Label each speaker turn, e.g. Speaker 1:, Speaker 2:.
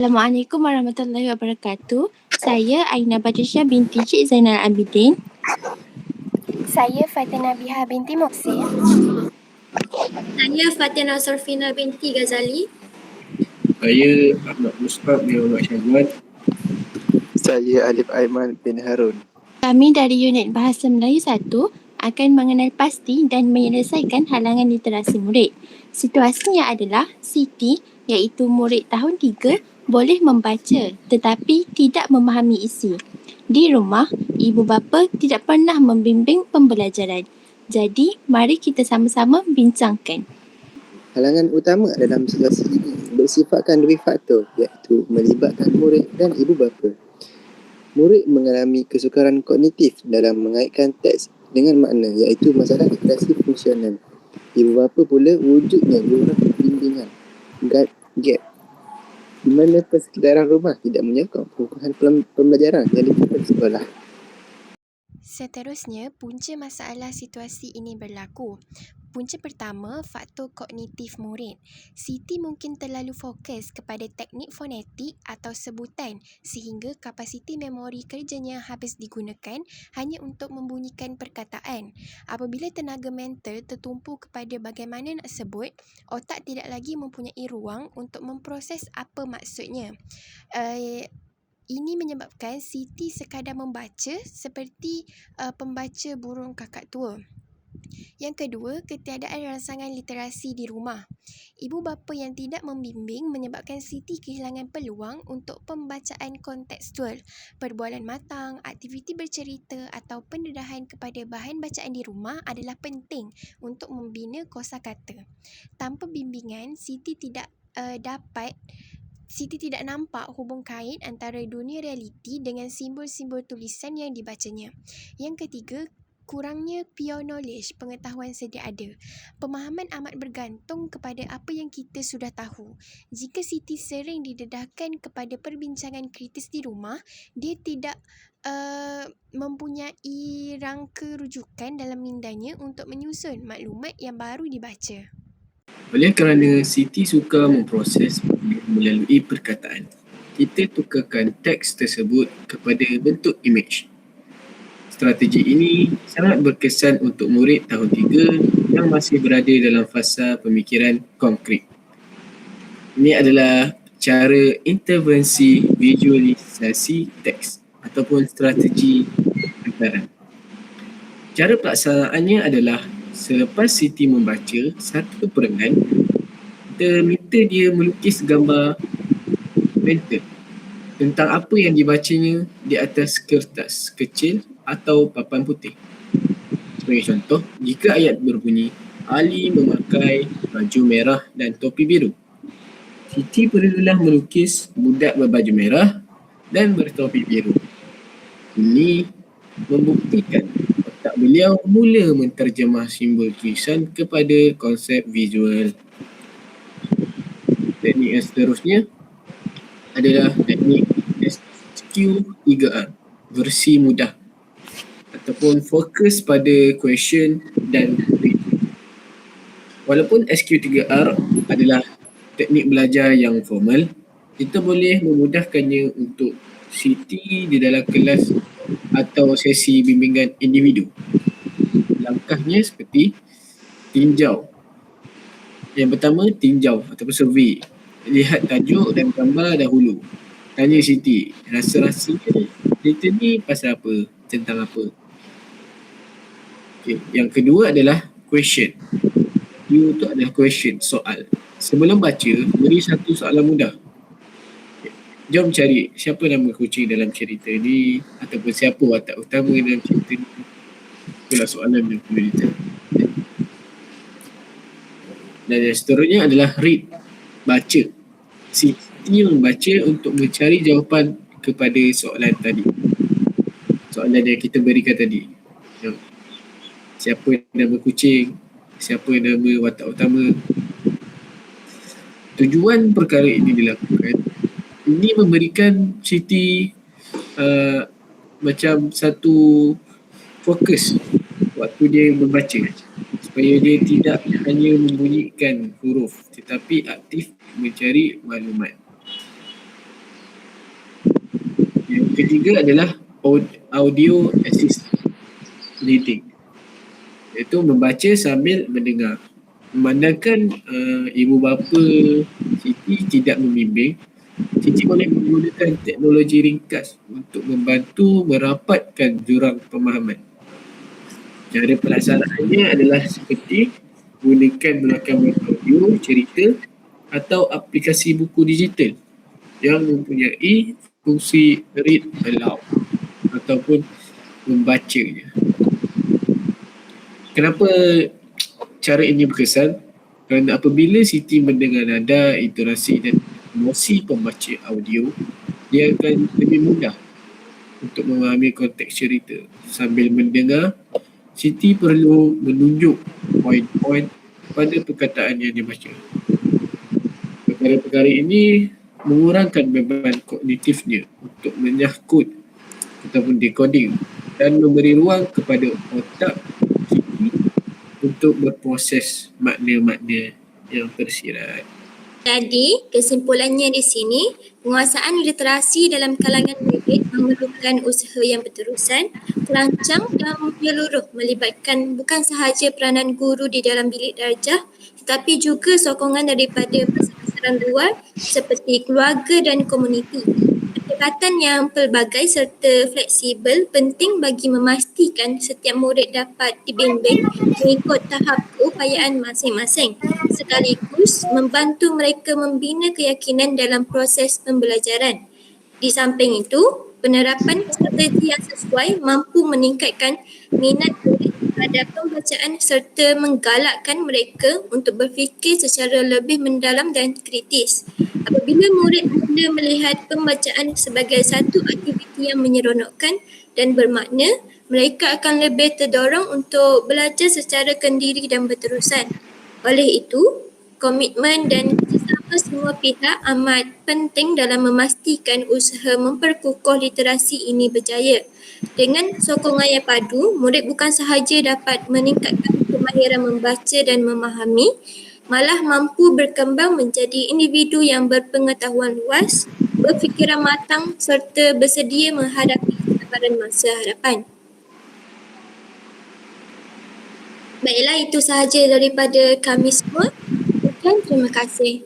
Speaker 1: Assalamualaikum warahmatullahi wabarakatuh. Saya Aina Badrisyah binti Cik Zainal Abidin.
Speaker 2: Saya Fatina Biha binti Muhsin.
Speaker 3: Saya Fatina Sorfina binti Ghazali.
Speaker 4: Saya Ahmad Mustab bin Muhammad Syahwat.
Speaker 5: Saya Alif Aiman bin Harun.
Speaker 1: Kami dari unit Bahasa Melayu 1 akan mengenal pasti dan menyelesaikan halangan literasi murid. Situasinya adalah Siti, iaitu murid tahun 3, boleh membaca tetapi tidak memahami isi. Di rumah, ibu bapa tidak pernah membimbing pembelajaran. Jadi, mari kita sama-sama bincangkan.
Speaker 5: Halangan utama dalam situasi ini bersifatkan dua faktor, iaitu melibatkan murid dan ibu bapa. Murid mengalami kesukaran kognitif dalam mengaitkan teks dengan makna, iaitu masalah literasi fungsional. Ibu bapa pula wujudnya lurah bimbingan, gap, di mana persekitaran rumah tidak menyokong pengukuhan pembelajaran yang dilakukan di sekolah.
Speaker 2: Seterusnya, punca masalah situasi ini berlaku. Punca pertama, faktor kognitif murid. Siti mungkin terlalu fokus kepada teknik fonetik atau sebutan sehingga kapasiti memori kerjanya habis digunakan hanya untuk membunyikan perkataan. Apabila tenaga mental tertumpu kepada bagaimana nak sebut, otak tidak lagi mempunyai ruang untuk memproses apa maksudnya. Ini menyebabkan Siti sekadar membaca seperti pembaca burung kakak tua. Yang kedua, ketiadaan rangsangan literasi di rumah. Ibu bapa yang tidak membimbing menyebabkan Siti kehilangan peluang untuk pembacaan kontekstual. Perbualan matang, aktiviti bercerita atau pendedahan kepada bahan bacaan di rumah adalah penting untuk membina kosakata. Tanpa bimbingan, Siti tidak nampak hubung kait antara dunia realiti dengan simbol-simbol tulisan yang dibacanya. Yang ketiga, kurangnya pure knowledge, pengetahuan sedia ada. Pemahaman amat bergantung kepada apa yang kita sudah tahu. Jika Siti sering didedahkan kepada perbincangan kritis di rumah, dia tidak mempunyai rangka rujukan dalam mindanya untuk menyusun maklumat yang baru dibaca.
Speaker 4: Oleh kerana Siti suka memproses melalui perkataan, kita tukarkan teks tersebut kepada bentuk imej. Strategi ini sangat berkesan untuk murid tahun 3 yang masih berada dalam fasa pemikiran konkret. Ini adalah cara intervensi visualisasi teks ataupun strategi hantaran. Cara pelaksanaannya adalah selepas Siti membaca satu perangan, kita minta dia melukis gambar mental tentang apa yang dibacanya di atas kertas kecil atau papan putih. Sebagai contoh, jika ayat berbunyi Ali memakai baju merah dan topi biru, Siti perlulah melukis budak berbaju merah dan bertopi biru. Ini membuktikan otak beliau mula menterjemah simbol tulisan kepada konsep visual. Teknik yang seterusnya adalah teknik SQ3R, versi mudah ataupun fokus pada question dan read. Walaupun SQ3R adalah teknik belajar yang formal, kita boleh memudahkannya untuk Siti di dalam kelas atau sesi bimbingan individu. Langkahnya seperti tinjau. Yang pertama, tinjau ataupun survey. Lihat tajuk dan gambar dahulu. Tanya Siti, rasa-rasanya cerita ni pasal apa? Tentang apa? Okay. Yang kedua adalah question. Q tu adalah question, soal. Sebelum baca, beri satu soalan mudah. Okay. Jom cari siapa nama kucing dalam cerita ni ataupun siapa watak utama dalam cerita ni. Itulah soalan yang perlu ditanya. Dan yang seterusnya adalah read, baca. Siti membaca untuk mencari jawapan kepada soalan tadi. Soalan yang kita berikan tadi. Siapa nama kucing? Siapa nama watak utama? Tujuan perkara ini dilakukan, ini memberikan Siti macam satu fokus waktu dia membaca, supaya dia tidak hanya membunyikan huruf tetapi aktif mencari maklumat. Yang ketiga adalah audio assist reading, iaitu membaca sambil mendengar. Memandangkan ibu bapa Siti tidak membimbing, Siti boleh menggunakan teknologi ringkas untuk membantu merapatkan jurang pemahaman. Cara pelaksanaannya adalah seperti gunakan belakang audio, cerita atau aplikasi buku digital yang mempunyai fungsi read aloud ataupun membacanya. Kenapa cara ini berkesan? Kerana apabila Siti mendengar nada, intonasi dan emosi pembaca audio, dia akan lebih mudah untuk memahami konteks cerita. Sambil mendengar, Siti perlu menunjuk poin-poin pada perkataan yang dibaca. Perkara-perkara ini mengurangkan beban kognitifnya untuk menyahkut ataupun decoding dan memberi ruang kepada otak Siti untuk berproses makna-makna yang tersirat.
Speaker 3: Jadi, kesimpulannya di sini, penguasaan literasi dalam kalangan murid memerlukan usaha yang berterusan, terancang dan menyeluruh, melibatkan bukan sahaja peranan guru di dalam bilik darjah tetapi juga sokongan daripada pasaran luar seperti keluarga dan komuniti. Pendekatan yang pelbagai serta fleksibel penting bagi memastikan setiap murid dapat dibimbing mengikut tahap keupayaan masing-masing, sekaligus membantu mereka membina keyakinan dalam proses pembelajaran. Di samping itu, penerapan strategi yang sesuai mampu meningkatkan minat murid terhadap pembacaan serta menggalakkan mereka untuk berfikir secara lebih mendalam dan kritis. Apabila murid mula melihat pembacaan sebagai satu aktiviti yang menyeronokkan dan bermakna, mereka akan lebih terdorong untuk belajar secara kendiri dan berterusan. Oleh itu, komitmen dan kerjasama semua pihak amat penting dalam memastikan usaha memperkukuh literasi ini berjaya. Dengan sokongan yang padu, murid bukan sahaja dapat meningkatkan kemahiran membaca dan memahami, malah mampu berkembang menjadi individu yang berpengetahuan luas, berfikiran matang serta bersedia menghadapi cabaran masa hadapan. Baiklah, itu sahaja daripada kami semua. Dan terima kasih.